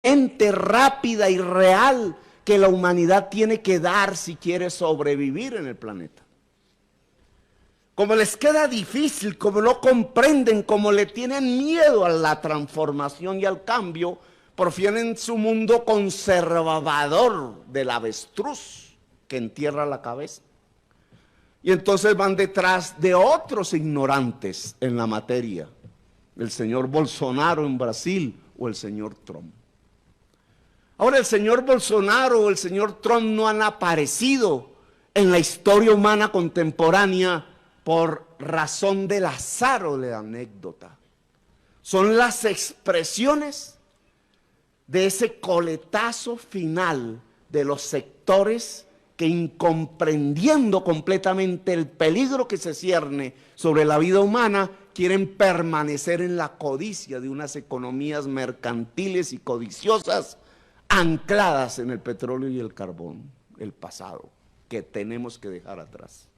urgente, rápida y real que la humanidad tiene que dar si quiere sobrevivir en el planeta. Como les queda difícil, como no comprenden, como le tienen miedo a la transformación y al cambio, prefieren su mundo conservador del avestruz que entierra la cabeza. Y entonces van detrás de otros ignorantes en la materia, el señor Bolsonaro en Brasil o el señor Trump. Ahora, el señor Bolsonaro o el señor Trump no han aparecido en la historia humana contemporánea por razón del azar o de la anécdota. Son las expresiones de ese coletazo final de los sectores que, incomprendiendo completamente el peligro que se cierne sobre la vida humana, quieren permanecer en la codicia de unas economías mercantiles y codiciosas ancladas en el petróleo y el carbón, el pasado, que tenemos que dejar atrás.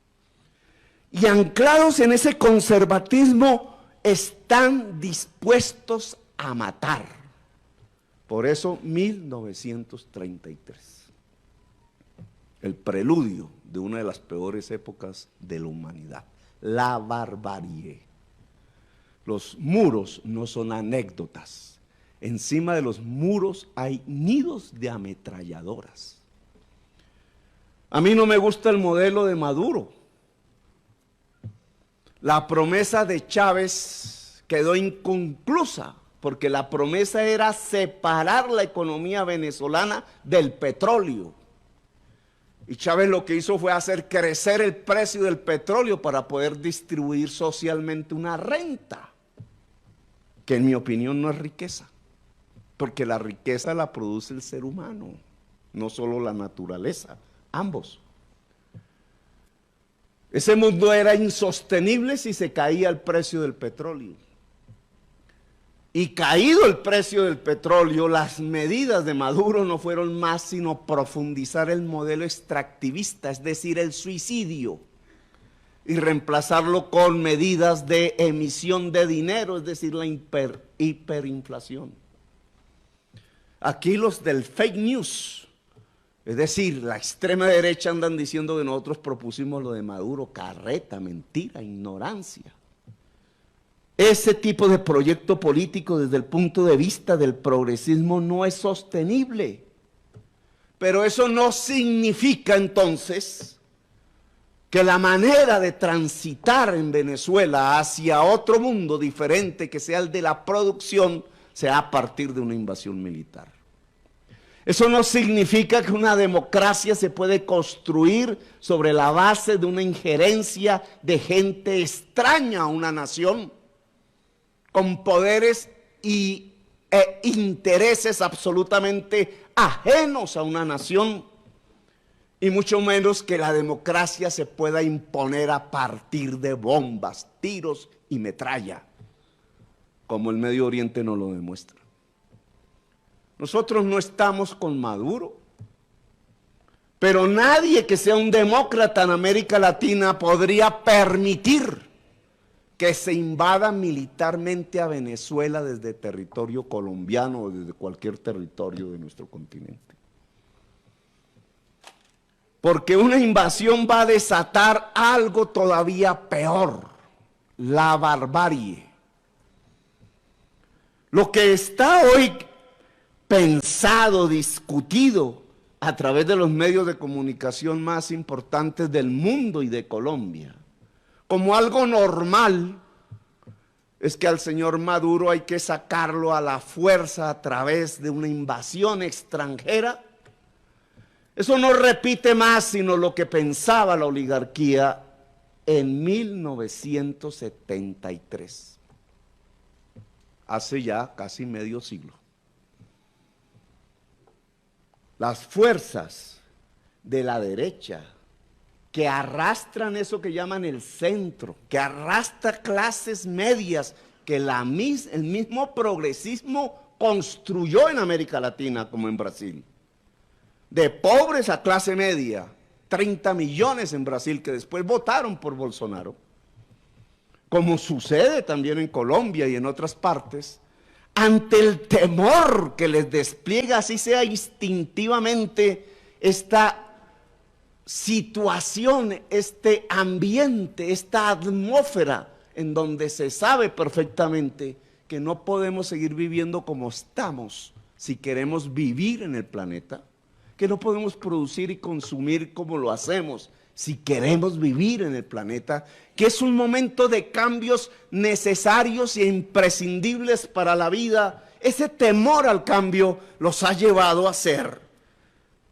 Y anclados en ese conservatismo están dispuestos a matar. Por eso 1933, el preludio de una de las peores épocas de la humanidad, la barbarie. Los muros no son anécdotas. Encima de los muros hay nidos de ametralladoras. A mí no me gusta el modelo de Maduro. La promesa de Chávez quedó inconclusa, porque la promesa era separar la economía venezolana del petróleo. Y Chávez lo que hizo fue hacer crecer el precio del petróleo para poder distribuir socialmente una renta, que en mi opinión no es riqueza, porque la riqueza la produce el ser humano, no solo la naturaleza, ambos. Ese mundo era insostenible si se caía el precio del petróleo. Y caído el precio del petróleo, las medidas de Maduro no fueron más sino profundizar el modelo extractivista, es decir, el suicidio, y reemplazarlo con medidas de emisión de dinero, es decir, la hiperinflación. Aquí los del fake news, es decir, la extrema derecha, andan diciendo que nosotros propusimos lo de Maduro, carreta, mentira, ignorancia. Ese tipo de proyecto político desde el punto de vista del progresismo no es sostenible. Pero eso no significa entonces que la manera de transitar en Venezuela hacia otro mundo diferente que sea el de la producción sea a partir de una invasión militar. Eso no significa que una democracia se puede construir sobre la base de una injerencia de gente extraña a una nación, con poderes e intereses absolutamente ajenos a una nación, y mucho menos que la democracia se pueda imponer a partir de bombas, tiros y metralla, como el Medio Oriente nos lo demuestra. Nosotros no estamos con Maduro, pero nadie que sea un demócrata en América Latina podría permitir que se invada militarmente a Venezuela desde territorio colombiano o desde cualquier territorio de nuestro continente. Porque una invasión va a desatar algo todavía peor, la barbarie. Lo que está hoy pensado, discutido a través de los medios de comunicación más importantes del mundo y de Colombia, como algo normal, es que al señor Maduro hay que sacarlo a la fuerza a través de una invasión extranjera. Eso no repite más sino lo que pensaba la oligarquía en 1973, hace ya casi medio siglo. Las fuerzas de la derecha que arrastran eso que llaman el centro, que arrastra clases medias que el mismo progresismo construyó en América Latina como en Brasil. De pobres a clase media, 30 millones en Brasil que después votaron por Bolsonaro, como sucede también en Colombia y en otras partes, ante el temor que les despliega, así sea instintivamente, esta situación, este ambiente, esta atmósfera en donde se sabe perfectamente que no podemos seguir viviendo como estamos si queremos vivir en el planeta, que no podemos producir y consumir como lo hacemos si queremos vivir en el planeta, que es un momento de cambios necesarios e imprescindibles para la vida. Ese temor al cambio los ha llevado a ser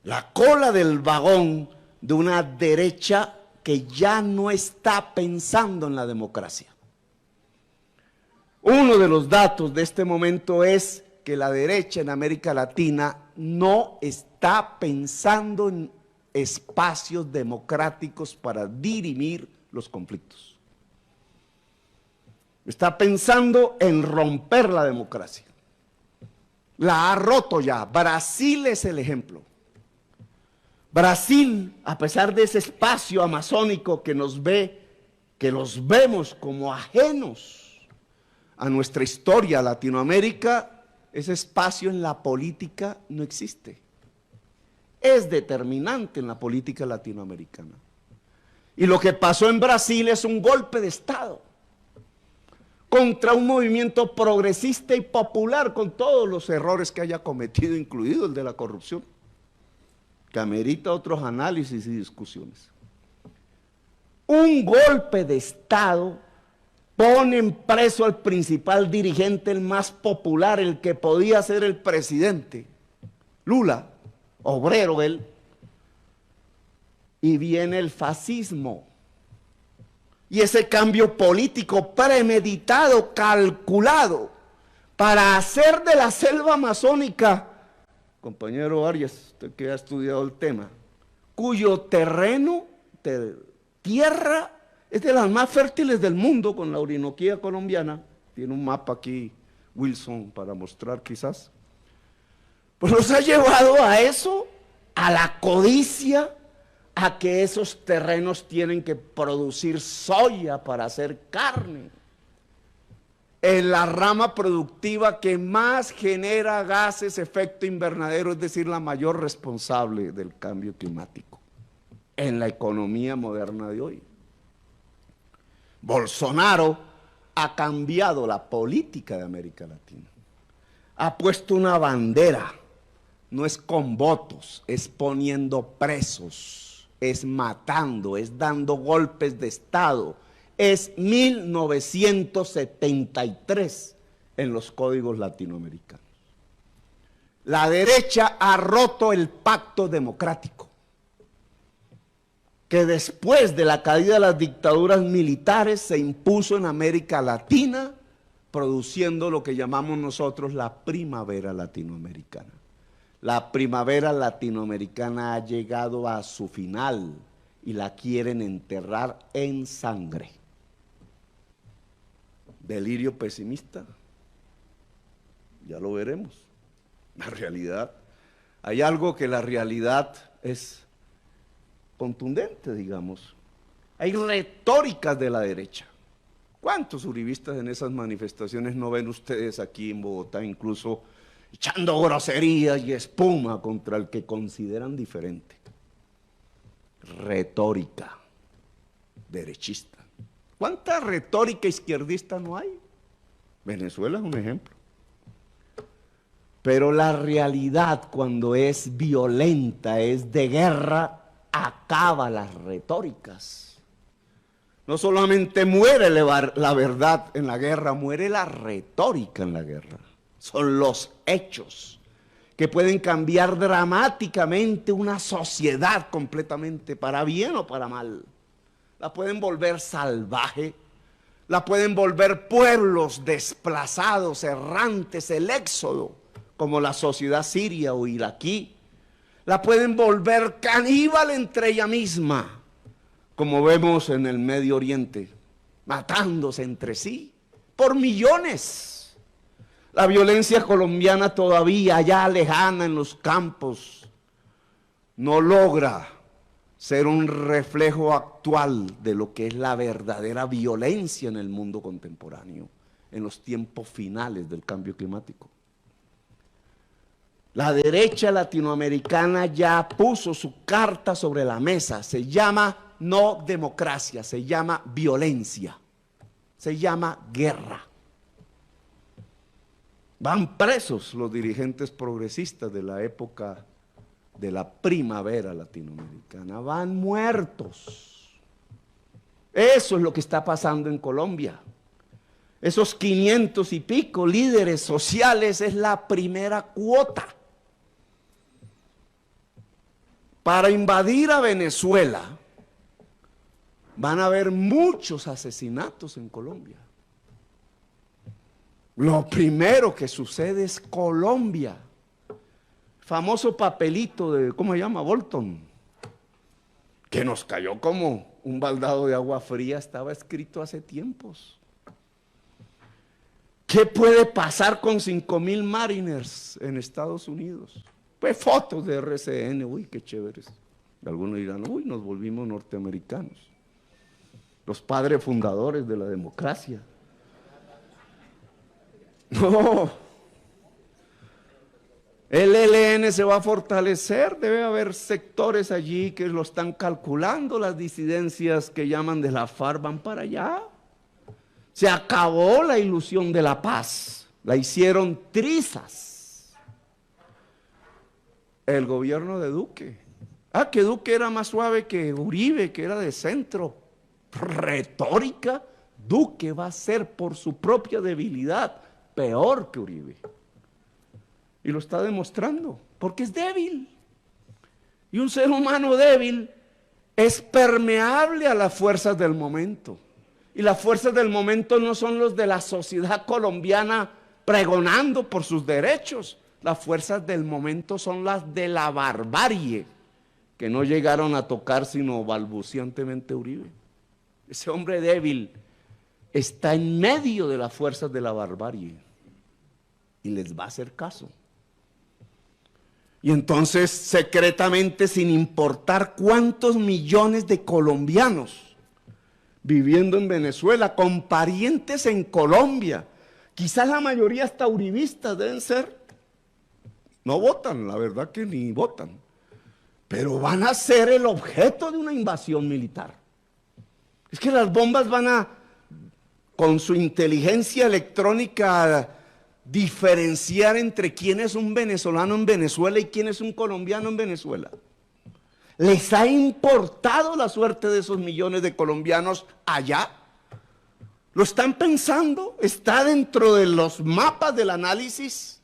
la cola del vagón de una derecha que ya no está pensando en la democracia. Uno de los datos de este momento es que la derecha en América Latina no está pensando en espacios democráticos para dirimir los conflictos. Está pensando en romper la democracia. La ha roto ya. Brasil es el ejemplo. Brasil, a pesar de ese espacio amazónico que nos ve, que los vemos como ajenos a nuestra historia, Latinoamérica, ese espacio en la política no existe. Es determinante en la política latinoamericana. Y lo que pasó en Brasil es un golpe de Estado contra un movimiento progresista y popular con todos los errores que haya cometido, incluido el de la corrupción, que amerita otros análisis y discusiones. Un golpe de Estado ponen preso al principal dirigente, el más popular, el que podía ser el presidente, Lula, obrero él, y viene el fascismo. Y ese cambio político premeditado, calculado, para hacer de la selva amazónica, compañero Arias, usted que ha estudiado el tema, cuyo terreno, tierra, es de las más fértiles del mundo, con la Orinoquía colombiana. Tiene un mapa aquí, Wilson, para mostrar quizás. Pues nos ha llevado a eso, a la codicia, a que esos terrenos tienen que producir soya para hacer carne. En la rama productiva que más genera gases efecto invernadero, es decir, la mayor responsable del cambio climático en la economía moderna de hoy. Bolsonaro ha cambiado la política de América Latina. Ha puesto una bandera, no es con votos, es poniendo presos, es matando, es dando golpes de Estado. Es 1973 en los códigos latinoamericanos. La derecha ha roto el pacto democrático que después de la caída de las dictaduras militares se impuso en América Latina, produciendo lo que llamamos nosotros la primavera latinoamericana. La primavera latinoamericana ha llegado a su final y la quieren enterrar en sangre. Delirio pesimista, ya lo veremos. La realidad, hay algo que la realidad es contundente, digamos. Hay retóricas de la derecha. ¿Cuántos uribistas en esas manifestaciones no ven ustedes aquí en Bogotá, incluso echando groserías y espuma contra el que consideran diferente? Retórica derechista. ¿Cuánta retórica izquierdista no hay? Venezuela es un ejemplo. Pero la realidad, cuando es violenta, es de guerra, acaba las retóricas. No solamente muere la verdad en la guerra, muere la retórica en la guerra. Son los hechos que pueden cambiar dramáticamente una sociedad completamente, para bien o para mal. La pueden volver salvaje, la pueden volver pueblos desplazados, errantes, el éxodo, como la sociedad siria o iraquí. La pueden volver caníbal entre ella misma, como vemos en el Medio Oriente, matándose entre sí por millones. La violencia colombiana todavía, allá lejana en los campos, no logra ser un reflejo actual de lo que es la verdadera violencia en el mundo contemporáneo. en los tiempos finales del cambio climático. La derecha latinoamericana ya puso su carta sobre la mesa. Se llama no democracia, se llama violencia, se llama guerra. Van presos los dirigentes progresistas de la época de la primavera latinoamericana, van muertos. Eso es lo que está pasando en Colombia. Esos 500 y pico líderes sociales es la primera cuota para invadir a Venezuela. Van a haber muchos asesinatos en Colombia. Lo primero que sucede es Colombia. Famoso papelito de, ¿cómo se llama? Bolton, que nos cayó como un baldado de agua fría, estaba escrito hace tiempos. ¿Qué puede pasar con 5,000 Mariners en Estados Unidos? Pues fotos de RCN, uy, qué chéveres. Algunos dirán, uy, nos volvimos norteamericanos. Los padres fundadores de la democracia. No. El ELN se va a fortalecer, debe haber sectores allí que lo están calculando, las disidencias que llaman de la FARC van para allá. Se acabó la ilusión de la paz, la hicieron trizas. El gobierno de Duque. Que Duque era más suave que Uribe, que era de centro. Retórica, Duque va a ser por su propia debilidad peor que Uribe. Y lo está demostrando, porque es débil. Y un ser humano débil es permeable a las fuerzas del momento. Y las fuerzas del momento no son los de la sociedad colombiana pregonando por sus derechos. Las fuerzas del momento son las de la barbarie, que no llegaron a tocar sino balbuciantemente Uribe. Ese hombre débil está en medio de las fuerzas de la barbarie y les va a hacer caso. Y entonces, secretamente, sin importar cuántos millones de colombianos viviendo en Venezuela, con parientes en Colombia, quizás la mayoría hasta uribistas deben ser, no votan, la verdad que ni votan, pero van a ser el objeto de una invasión militar. Es que las bombas van a, con su inteligencia electrónica, diferenciar entre quién es un venezolano en Venezuela y quién es un colombiano en Venezuela. ¿Les ha importado la suerte de esos millones de colombianos allá? ¿Lo están pensando? ¿Está dentro de los mapas del análisis?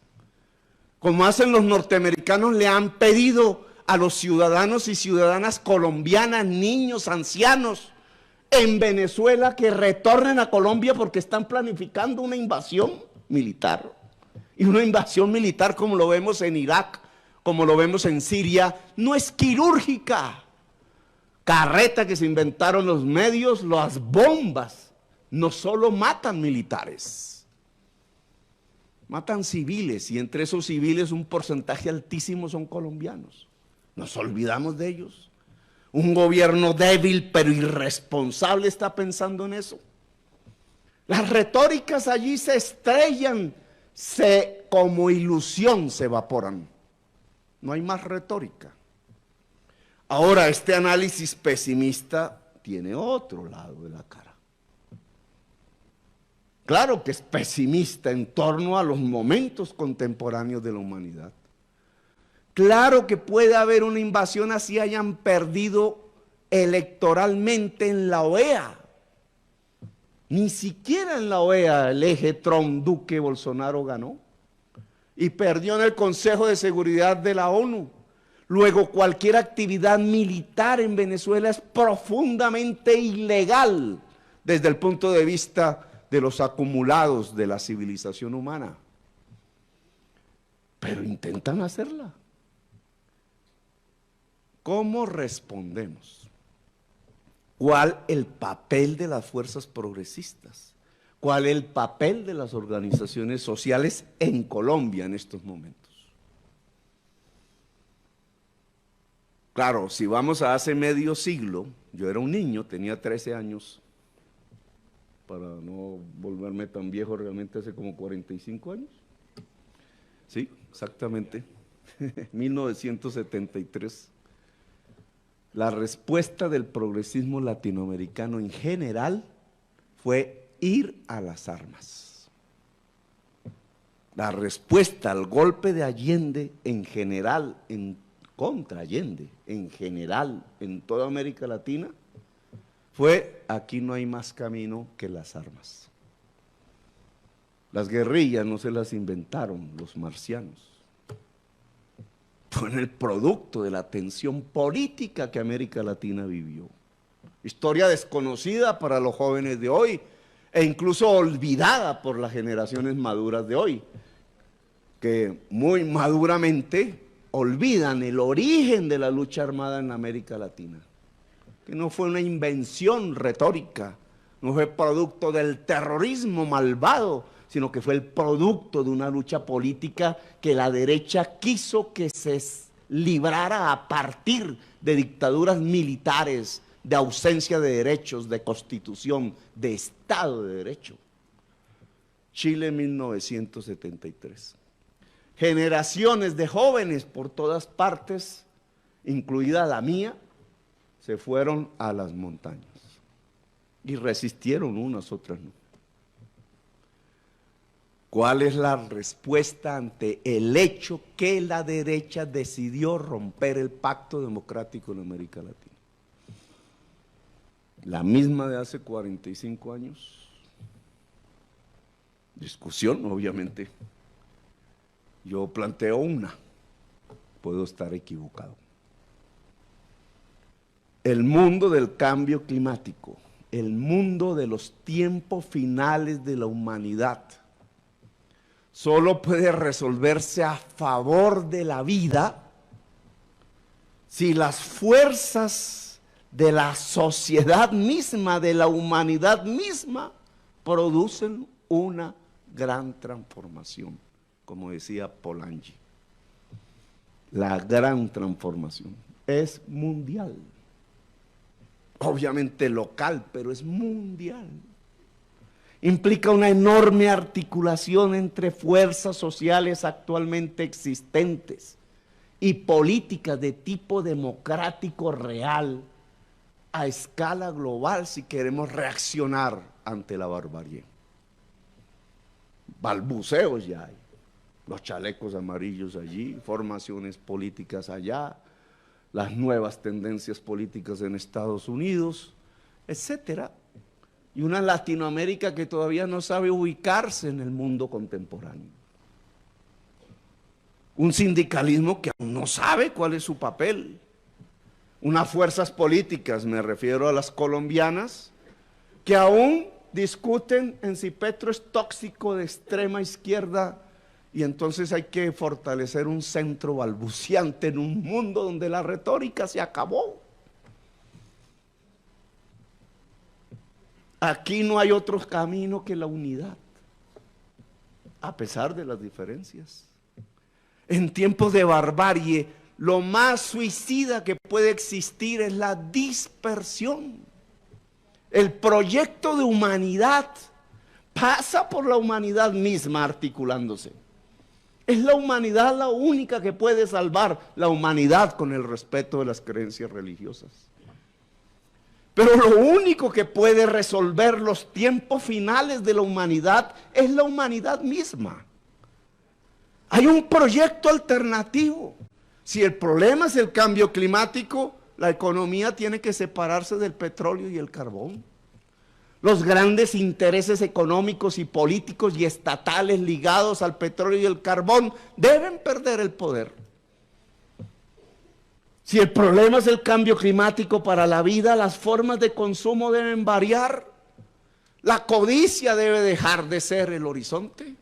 Como hacen los norteamericanos, le han pedido a los ciudadanos y ciudadanas colombianas, niños, ancianos, en Venezuela que retornen a Colombia porque están planificando una invasión militar. Y una invasión militar, como lo vemos en Irak, como lo vemos en Siria, no es quirúrgica. Carreta que se inventaron los medios, las bombas, no solo matan militares, matan civiles, y entre esos civiles un porcentaje altísimo son colombianos. Nos olvidamos de ellos. Un gobierno débil pero irresponsable está pensando en eso. Las retóricas allí se estrellan, como ilusión se evaporan. No hay más retórica. Ahora, este análisis pesimista tiene otro lado de la cara. Claro que es pesimista en torno a los momentos contemporáneos de la humanidad. Claro que puede haber una invasión así hayan perdido electoralmente en la OEA. Ni siquiera en la OEA el eje Trump-Duque-Bolsonaro ganó. Y perdió en el Consejo de Seguridad de la ONU. Luego, cualquier actividad militar en Venezuela es profundamente ilegal desde el punto de vista de los acumulados de la civilización humana. Pero intentan hacerla. ¿Cómo respondemos? ¿Cuál el papel de las fuerzas progresistas? ¿Cuál el papel de las organizaciones sociales en Colombia en estos momentos? Claro, si vamos a hace medio siglo, yo era un niño, tenía 13 años, para no volverme tan viejo, realmente hace como 45 años. Sí, exactamente. 1973. La respuesta del progresismo latinoamericano en general fue ir a las armas. La respuesta al golpe de Allende en general, contra Allende, en general, en toda América Latina, fue: aquí no hay más camino que las armas. Las guerrillas no se las inventaron los marcianos. Fueron el producto de la tensión política que América Latina vivió. Historia desconocida para los jóvenes de hoy e incluso olvidada por las generaciones maduras de hoy, que muy maduramente olvidan el origen de la lucha armada en América Latina, que no fue una invención retórica, no fue producto del terrorismo malvado, sino que fue el producto de una lucha política que la derecha quiso que se librara a partir de dictaduras militares, de ausencia de derechos, de constitución, de Estado de Derecho. Chile, 1973. Generaciones de jóvenes por todas partes, incluida la mía, se fueron a las montañas y resistieron, unas, otras no. ¿Cuál es la respuesta ante el hecho que la derecha decidió romper el pacto democrático en América Latina? La misma de hace 45 años. Discusión, obviamente. Yo planteo una, puedo estar equivocado. El mundo del cambio climático, el mundo de los tiempos finales de la humanidad, solo puede resolverse a favor de la vida si las fuerzas de la sociedad misma, de la humanidad misma, producen una gran transformación, como decía Polanyi. La gran transformación es mundial, obviamente local, pero es mundial. Implica una enorme articulación entre fuerzas sociales actualmente existentes y políticas de tipo democrático real a escala global si queremos reaccionar ante la barbarie. Balbuceos ya hay, los chalecos amarillos allí, formaciones políticas allá, las nuevas tendencias políticas en Estados Unidos, etcétera. Y una Latinoamérica que todavía no sabe ubicarse en el mundo contemporáneo. Un sindicalismo que aún no sabe cuál es su papel. Unas fuerzas políticas, me refiero a las colombianas, que aún discuten en si Petro es tóxico de extrema izquierda y entonces hay que fortalecer un centro balbuciante en un mundo donde la retórica se acabó. Aquí no hay otro camino que la unidad, a pesar de las diferencias. En tiempos de barbarie, lo más suicida que puede existir es la dispersión. El proyecto de humanidad pasa por la humanidad misma articulándose. Es la humanidad la única que puede salvar la humanidad con el respeto de las creencias religiosas. Pero lo único que puede resolver los tiempos finales de la humanidad es la humanidad misma. Hay un proyecto alternativo. Si el problema es el cambio climático, la economía tiene que separarse del petróleo y el carbón. Los grandes intereses económicos y políticos y estatales ligados al petróleo y el carbón deben perder el poder. Si el problema es el cambio climático para la vida, las formas de consumo deben variar. La codicia debe dejar de ser el horizonte.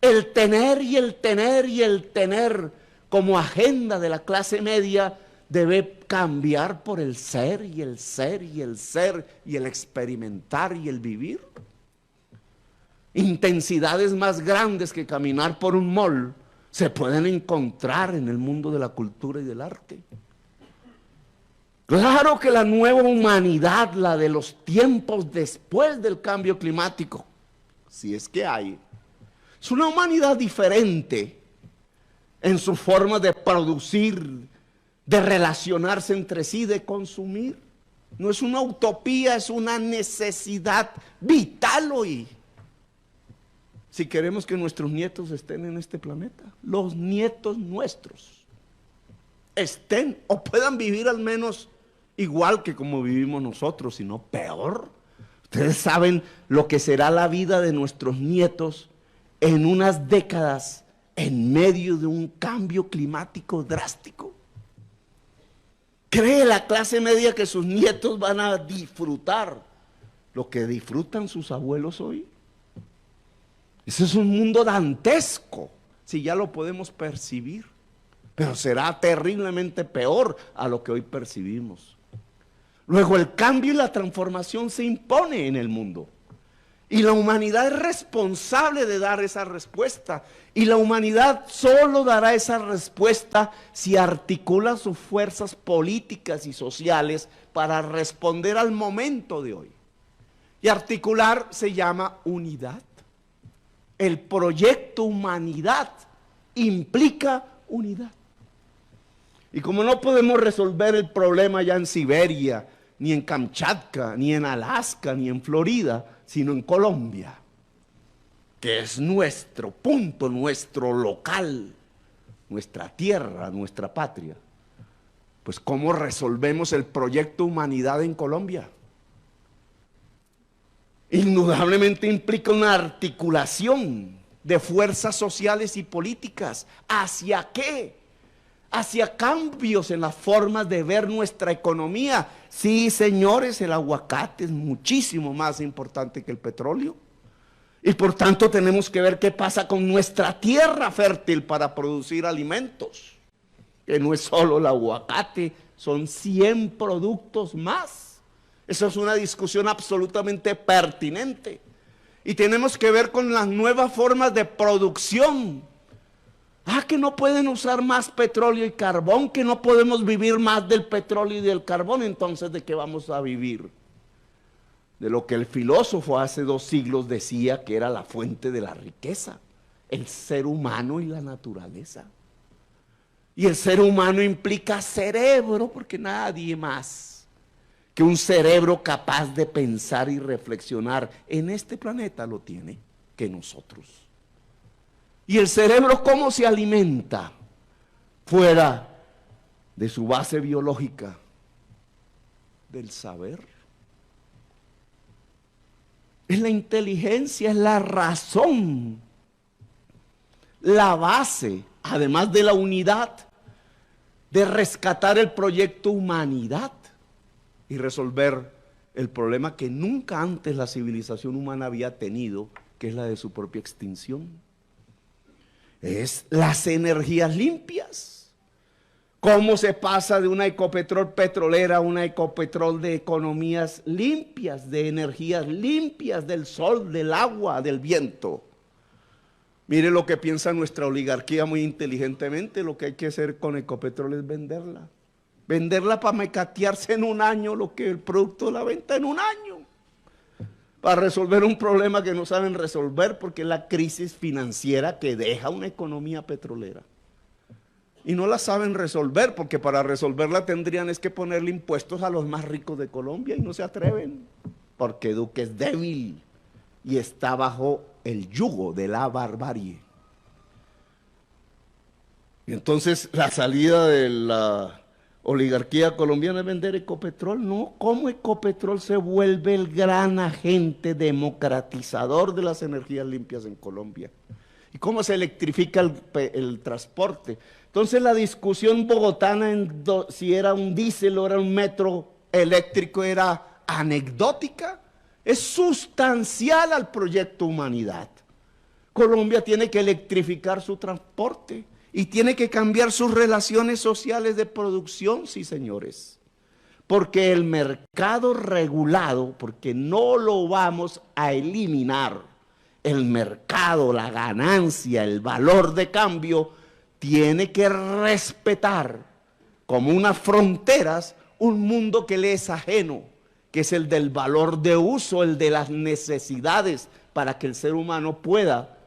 El tener y el tener y el tener como agenda de la clase media debe cambiar por el ser y el ser y el ser y el experimentar y el vivir. Intensidades más grandes que caminar por un mall se pueden encontrar en el mundo de la cultura y del arte. Claro que la nueva humanidad, la de los tiempos después del cambio climático, si es que hay, es una humanidad diferente en su forma de producir, de relacionarse entre sí, de consumir. No es una utopía, es una necesidad vital hoy. Si queremos que nuestros nietos estén en este planeta, los nietos nuestros estén o puedan vivir al menos igual que como vivimos nosotros, sino peor. Ustedes saben lo que será la vida de nuestros nietos en unas décadas en medio de un cambio climático drástico. ¿Cree la clase media que sus nietos van a disfrutar lo que disfrutan sus abuelos hoy? Ese es un mundo dantesco, si ya lo podemos percibir, pero será terriblemente peor a lo que hoy percibimos. Luego el cambio y la transformación se impone en el mundo. Y la humanidad es responsable de dar esa respuesta. Y la humanidad solo dará esa respuesta si articula sus fuerzas políticas y sociales para responder al momento de hoy. Y articular se llama unidad. El proyecto humanidad implica unidad. Y como no podemos resolver el problema ya en Siberia, ni en Kamchatka, ni en Alaska, ni en Florida, sino en Colombia, que es nuestro punto, nuestro local, nuestra tierra, nuestra patria. Pues ¿cómo resolvemos el proyecto humanidad en Colombia? Indudablemente implica una articulación de fuerzas sociales y políticas. ¿Hacia qué? Hacia cambios en las formas de ver nuestra economía. Sí, señores, el aguacate es muchísimo más importante que el petróleo. Y por tanto tenemos que ver qué pasa con nuestra tierra fértil para producir alimentos. Que no es solo el aguacate, son 100 productos más. Esa es una discusión absolutamente pertinente. Y tenemos que ver con las nuevas formas de producción. Que no pueden usar más petróleo y carbón, que no podemos vivir más del petróleo y del carbón. Entonces, ¿de qué vamos a vivir? De lo que el filósofo hace 2 siglos decía que era la fuente de la riqueza, el ser humano y la naturaleza. Y el ser humano implica cerebro, porque nadie más que un cerebro capaz de pensar y reflexionar en este planeta lo tiene que nosotros. ¿Y el cerebro cómo se alimenta? Fuera de su base biológica, del saber. Es la inteligencia, es la razón, la base, además de la unidad, de rescatar el proyecto humanidad y resolver el problema que nunca antes la civilización humana había tenido, que es la de su propia extinción. Es las energías limpias. ¿Cómo se pasa de una Ecopetrol petrolera a una Ecopetrol de economías limpias, de energías limpias, del sol, del agua, del viento? Mire lo que piensa nuestra oligarquía muy inteligentemente. Lo que hay que hacer con Ecopetrol es venderla. Venderla para mecatearse en un año lo que el producto de la venta en un año. Para resolver un problema que no saben resolver, porque es la crisis financiera que deja una economía petrolera. Y no la saben resolver, porque para resolverla tendrían es que ponerle impuestos a los más ricos de Colombia y no se atreven, porque Duque es débil y está bajo el yugo de la barbarie. Y entonces la salida de la oligarquía colombiana es vender Ecopetrol. No, ¿cómo Ecopetrol se vuelve el gran agente democratizador de las energías limpias en Colombia? ¿Y cómo se electrifica el transporte? Entonces la discusión bogotana en si era un diésel o era un metro eléctrico era anecdótica. Es sustancial al proyecto humanidad. Colombia tiene que electrificar su transporte. Y tiene que cambiar sus relaciones sociales de producción, sí señores. Porque el mercado regulado, porque no lo vamos a eliminar, el mercado, la ganancia, el valor de cambio, tiene que respetar como unas fronteras un mundo que le es ajeno, que es el del valor de uso, el de las necesidades para que el ser humano pueda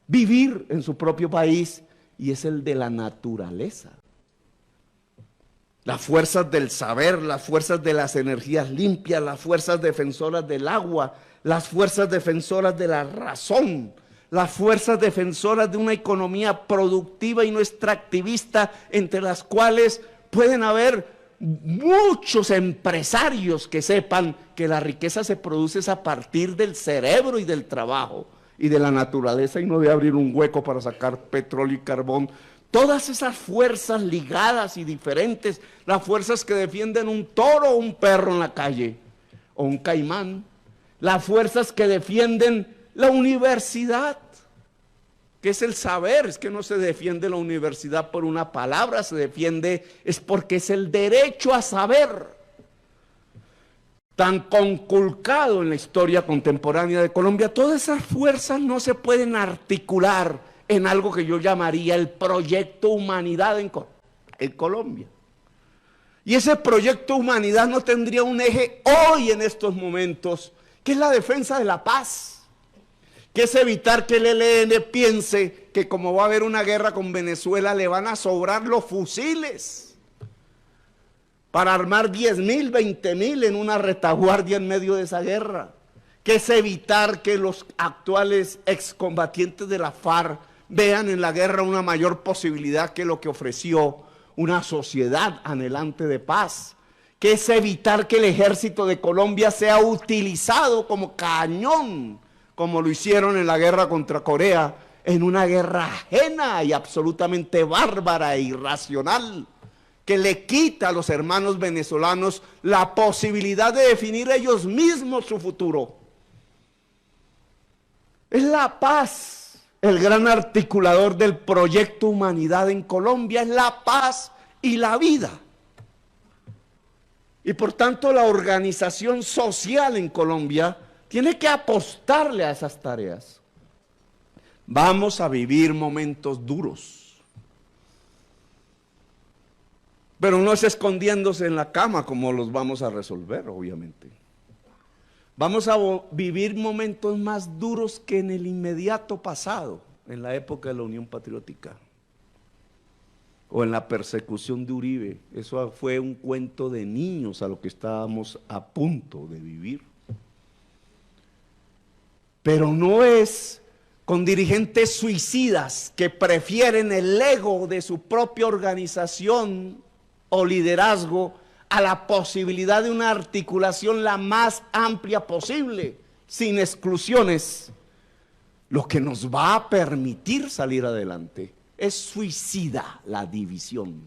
vivir en su propio país, y es el de la naturaleza. Las fuerzas del saber, las fuerzas de las energías limpias, las fuerzas defensoras del agua, las fuerzas defensoras de la razón, las fuerzas defensoras de una economía productiva y no extractivista, entre las cuales pueden haber muchos empresarios que sepan que la riqueza se produce a partir del cerebro y del trabajo y de la naturaleza, y no de abrir un hueco para sacar petróleo y carbón. Todas esas fuerzas ligadas y diferentes, las fuerzas que defienden un toro o un perro en la calle, o un caimán, las fuerzas que defienden la universidad, que es el saber. Es que no se defiende la universidad por una palabra, se defiende es porque es el derecho a saber, tan conculcado en la historia contemporánea de Colombia. Todas esas fuerzas no se pueden articular en algo que yo llamaría el proyecto humanidad en Colombia. Y ese proyecto humanidad no tendría un eje hoy en estos momentos, que es la defensa de la paz, que es evitar que el ELN piense que como va a haber una guerra con Venezuela le van a sobrar los fusiles para armar 10.000, 20.000 en una retaguardia en medio de esa guerra, que es evitar que los actuales excombatientes de la FARC vean en la guerra una mayor posibilidad que lo que ofreció una sociedad anhelante de paz, que es evitar que el ejército de Colombia sea utilizado como cañón, como lo hicieron en la guerra contra Corea, en una guerra ajena y absolutamente bárbara e irracional, que le quita a los hermanos venezolanos la posibilidad de definir ellos mismos su futuro. Es la paz el gran articulador del proyecto humanidad en Colombia, es la paz y la vida. Y por tanto la organización social en Colombia tiene que apostarle a esas tareas. Vamos a vivir momentos duros, pero no es escondiéndose en la cama como los vamos a resolver, obviamente. Vamos a vivir momentos más duros que en el inmediato pasado, en la época de la Unión Patriótica, o en la persecución de Uribe. Eso fue un cuento de niños a lo que estábamos a punto de vivir. Pero no es con dirigentes suicidas que prefieren el ego de su propia organización o liderazgo a la posibilidad de una articulación la más amplia posible, sin exclusiones, lo que nos va a permitir salir adelante. Es suicida la división.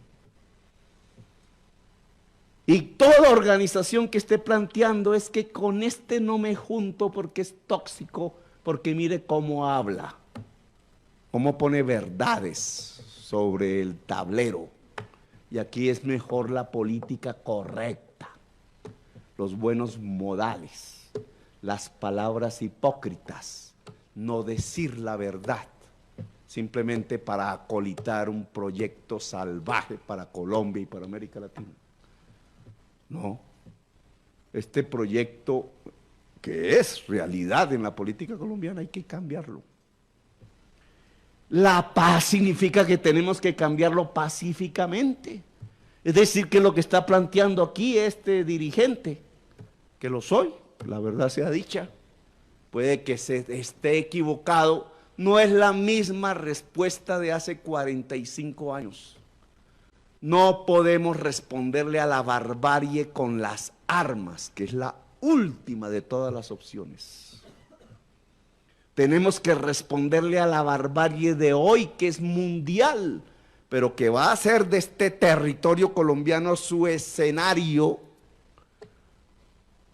Y toda organización que esté planteando es que con este no me junto porque es tóxico, porque mire cómo habla, cómo pone verdades sobre el tablero. Y aquí es mejor la política correcta, los buenos modales, las palabras hipócritas, no decir la verdad, simplemente para acolitar un proyecto salvaje para Colombia y para América Latina. No, este proyecto que es realidad en la política colombiana hay que cambiarlo. La paz significa que tenemos que cambiarlo pacíficamente. Es decir, que lo que está planteando aquí este dirigente, que lo soy, la verdad sea dicha, puede que se esté equivocado, no es la misma respuesta de hace 45 años. No podemos responderle a la barbarie con las armas, que es la última de todas las opciones. Tenemos que responderle a la barbarie de hoy, que es mundial, pero que va a hacer de este territorio colombiano su escenario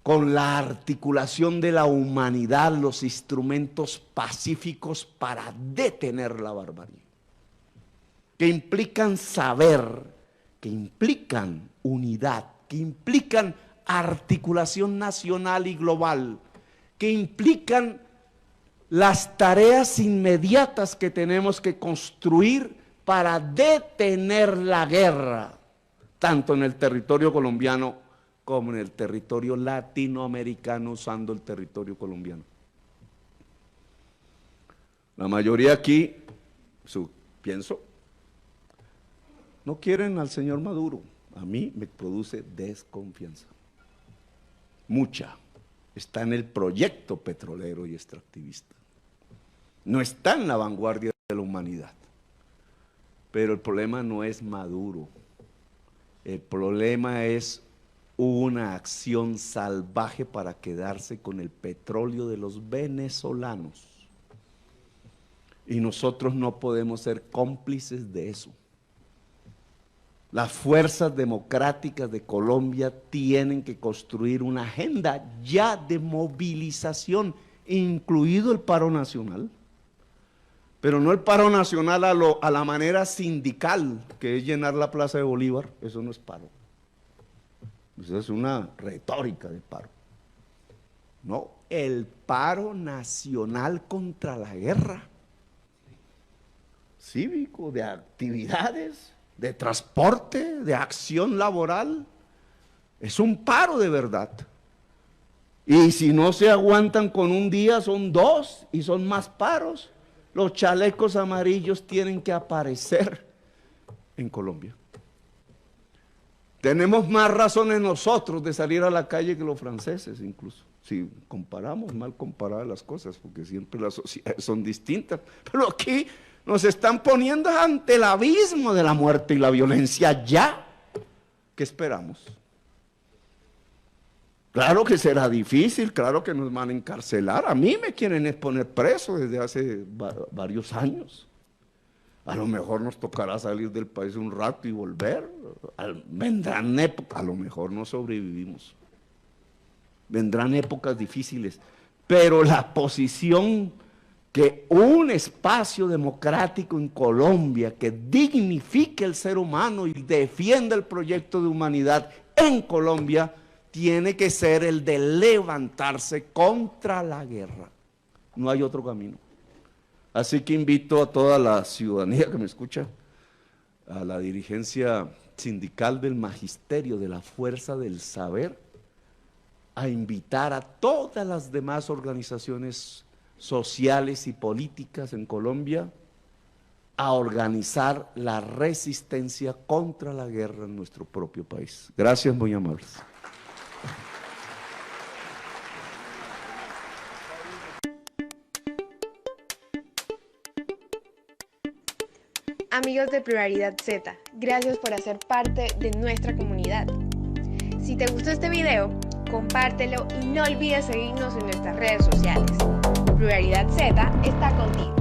con la articulación de la humanidad, los instrumentos pacíficos para detener la barbarie, que implican saber, que implican unidad, que implican articulación nacional y global, que implican las tareas inmediatas que tenemos que construir para detener la guerra, tanto en el territorio colombiano como en el territorio latinoamericano, usando el territorio colombiano. La mayoría aquí, pienso, no quieren al señor Maduro. A mí me produce desconfianza, mucha. Está en el proyecto petrolero y extractivista. No está en la vanguardia de la humanidad. Pero el problema no es Maduro. El problema es una acción salvaje para quedarse con el petróleo de los venezolanos. Y nosotros no podemos ser cómplices de eso. Las fuerzas democráticas de Colombia tienen que construir una agenda ya de movilización, incluido el paro nacional, pero no el paro nacional a la manera sindical, que es llenar la Plaza de Bolívar. Eso no es paro. Eso es una retórica de paro. No, el paro nacional contra la guerra, cívico, de actividades, de transporte, de acción laboral, es un paro de verdad. Y si no se aguantan con un día, son dos y son más paros. Los chalecos amarillos tienen que aparecer en Colombia. Tenemos más razones nosotros de salir a la calle que los franceses incluso. Si comparamos, mal comparadas las cosas, porque siempre las sociedades son distintas. Pero aquí nos están poniendo ante el abismo de la muerte y la violencia ya. ¿Qué esperamos? Claro que será difícil, claro que nos van a encarcelar. A mí me quieren exponer preso desde hace varios años. A lo mejor nos tocará salir del país un rato y volver. Vendrán épocas, a lo mejor no sobrevivimos. Vendrán épocas difíciles, pero la posición que un espacio democrático en Colombia que dignifique el ser humano y defienda el proyecto de humanidad en Colombia tiene que ser el de levantarse contra la guerra. No hay otro camino. Así que invito a toda la ciudadanía que me escucha, a la dirigencia sindical del magisterio, de la fuerza del saber, a invitar a todas las demás organizaciones sociales y políticas en Colombia a organizar la resistencia contra la guerra en nuestro propio país. Gracias, muy amables. Amigos de Pluralidad Z, gracias por hacer parte de nuestra comunidad. Si te gustó este video, compártelo y no olvides seguirnos en nuestras redes sociales. Pluralidad Z está contigo.